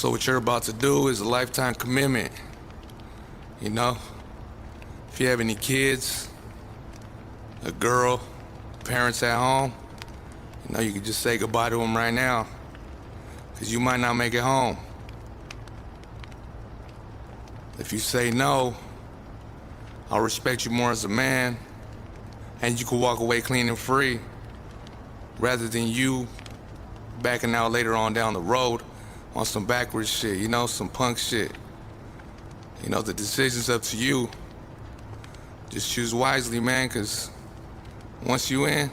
So what you're about to do is a lifetime commitment, you know? If you have any kids, a girl, parents at home, you know, you can just say goodbye to them right now, because you might not make it home. If you say no, I'll respect you more as a man, and you can walk away clean and free, rather than you backing out later on down the road on some backwards shit, you know, some punk shit. You know, the decision's up to you. Just choose wisely, man, because once you in,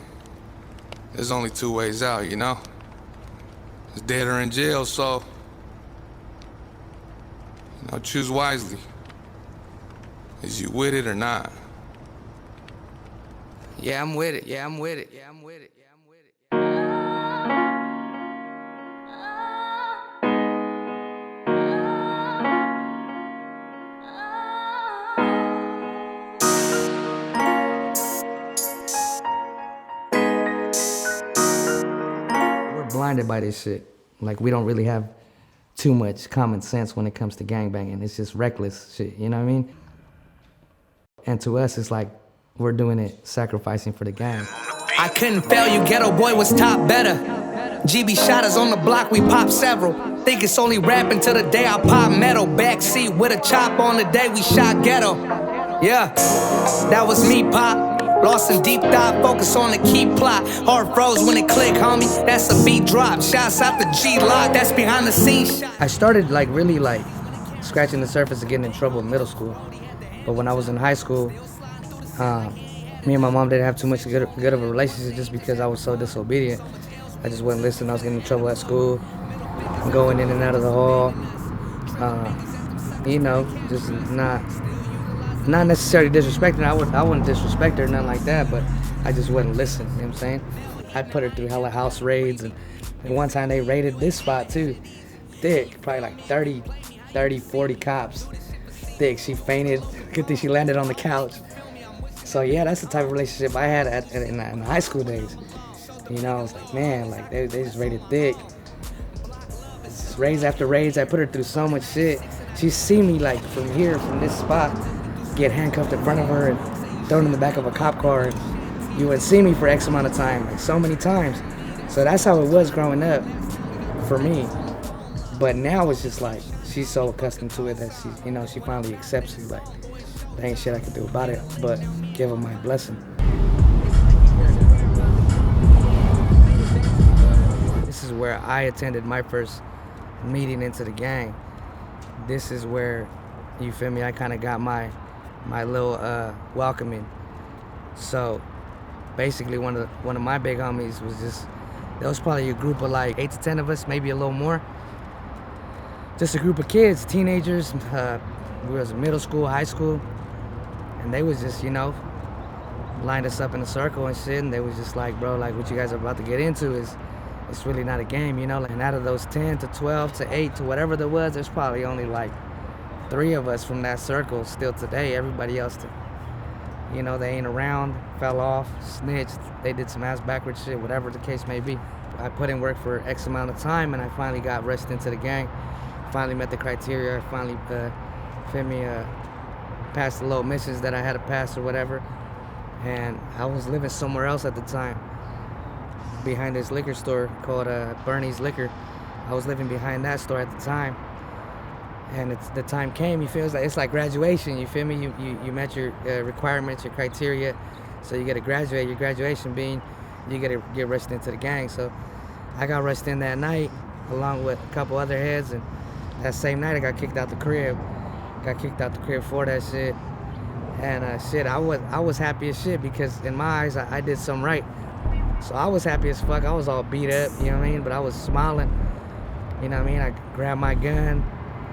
there's only two ways out, you know? It's dead or in jail, so, you know, choose wisely. Is you with it or not? Yeah, I'm with it. Yeah, I'm with it. Yeah, I'm with it. Yeah, I'm with it. We're blinded by this shit. Like, we don't really have too much common sense when it comes to gangbanging. It's just reckless shit, you know what I mean? And to us, it's like we're doing it, sacrificing for the gang. I couldn't fail you, Ghetto Boy was top better. GB shot us on the block, we popped several. Think it's only rap until the day I pop metal. Backseat with a chop on the day we shot Ghetto. Yeah, that was me, Pop. Lost in deep thought, focus on the key plot. Heart froze when it clicked, homie, that's a beat drop. Shouts out the G-Lock, that's behind the scenes. I started like really like scratching the surface of getting in trouble in middle school. But when I was in high school, me and my mom didn't have too much good of a relationship just because I was so disobedient. I just wouldn't listen. I was getting in trouble at school, going in and out of the hall. You know, just not necessarily disrespecting her. I wouldn't disrespect her, nothing like that, but I just wouldn't listen, you know what I'm saying? I put her through hella house raids, and one time they raided this spot too. Thick, probably like 30, 40 cops. Thick, she fainted. Good thing she landed on the couch. So yeah, that's the type of relationship I had in high school days. You know, I was like, man, like they just raided Thick. Just raids after raids, I put her through so much shit. She see me like from here, from this spot, get handcuffed in front of her and thrown in the back of a cop car. And you would see me for X amount of time, like so many times. So that's how it was growing up for me. But now it's just like, she's so accustomed to it that she, you know, she finally accepts it. Like, there ain't shit I can do about it, but give her my blessing. This is where I attended my first meeting into the gang. This is where, you feel me, I kind of got my little welcoming. So basically one of my big homies was just, there was probably a group of like 8 to 10 of us, maybe a little more. Just a group of kids, teenagers, we was in middle school, high school, and they was just, you know, lined us up in a circle and shit, and they was just like, bro, like what you guys are about to get into is, it's really not a game, you know? And out of those 10 to 12 to 8 to whatever there was, there's probably only like 3 of us from that circle still today. Everybody else, you know, they ain't around, fell off, snitched, they did some ass backwards shit, whatever the case may be. I put in work for X amount of time, and I finally got rushed into the gang. Finally met the criteria, finally, feel me, passed the little missions that I had to pass or whatever. And I was living somewhere else at the time, behind this liquor store called Bernie's Liquor. I was living behind that store at the time. And the time came, you feel it's like graduation, you feel me? You met your requirements, your criteria, so you get to graduate. Your graduation being, you get to get rushed into the gang. So I got rushed in that night, along with a couple other heads, and that same night I got kicked out the crib. Got kicked out the crib for that shit. And shit, I was happy as shit because in my eyes, I did something right. So I was happy as fuck. I was all beat up, you know what I mean? But I was smiling, you know what I mean? I grabbed my gun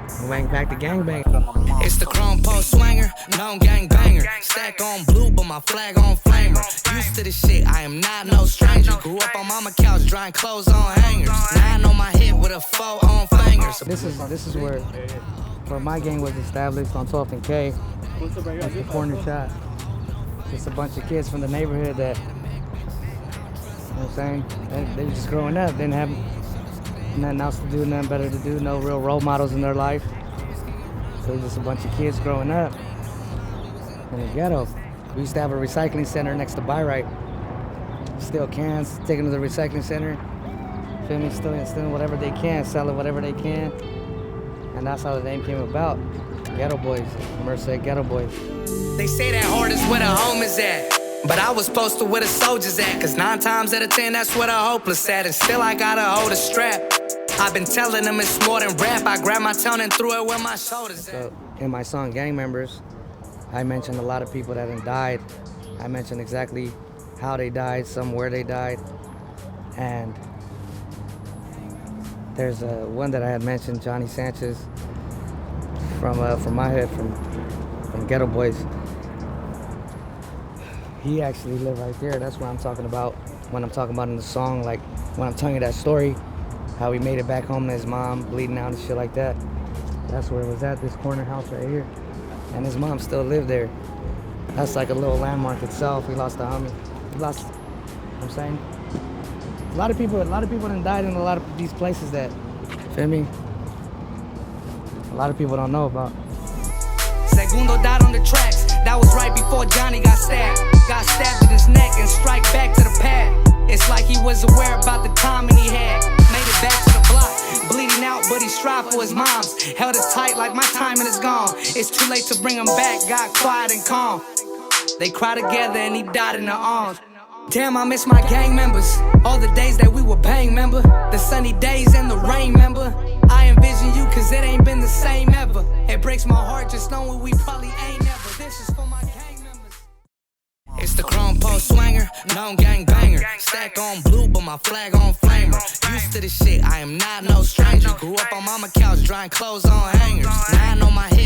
and went back to gangbang. It's the chrome post swanger, known gangbanger. Stack on blue, but my flag on flamer. Used to this shit, I am not no stranger. Grew up on mama couch, drying clothes on hangers. 9 on my hip with a 4 on fingers. This is where my gang was established on 12th and K. That's the corner shop. Just a bunch of kids from the neighborhood that, you know what I'm saying, they were just growing up, didn't have nothing else to do, nothing better to do, no real role models in their life. So it was just a bunch of kids growing up in the ghetto. We used to have a recycling center next to By-Right. Steal cans, take them to the recycling center, feel me, steal whatever they can, sell it whatever they can. And that's how the name came about. Ghetto Boys, Merced Ghetto Boys. They say that hard is where the home is at. But I was posted where the soldiers at. Cause 9 times out of 10, that's where the hopeless at. And still I gotta hold a strap. I've been telling them it's more than rap. I grabbed my tone and threw it where my shoulders at. So in my song Gang Members, I mentioned a lot of people that had died. I mentioned exactly how they died, some where they died. And there's one that I had mentioned, Johnny Sanchez, from my hood, from Ghetto Boys. He actually lived right there. That's what I'm talking about when I'm talking about in the song, like when I'm telling you that story, how he made it back home to his mom, bleeding out and shit like that. That's where it was at, this corner house right here. And his mom still lived there. That's like a little landmark itself. We lost a homie. We lost, you know what I'm saying? A lot of people done died in a lot of these places that, feel me? A lot of people don't know about. Segundo died on the tracks. That was right before Johnny got stabbed. Got stabbed in his neck and strike back to the pad. It's like he was aware about the timing he had. Made it back to the block, bleeding out, but he strived for his moms. Held it tight like my timing is gone. It's too late to bring him back, got quiet and calm. They cried together and he died in their arms. Damn, I miss my gang members. All the days that we were bang, member. The sunny days and the rain, member. I envision you cause it ain't been the same ever. It breaks my heart just knowing we probably ain't never. This is for my gang members. It's the chrome post swanger, known gang banger. Stack on blue, but my flag on flamer. Used to this shit, I am not no stranger. Grew up on mama couch, drying clothes on hangers. 9 on my head.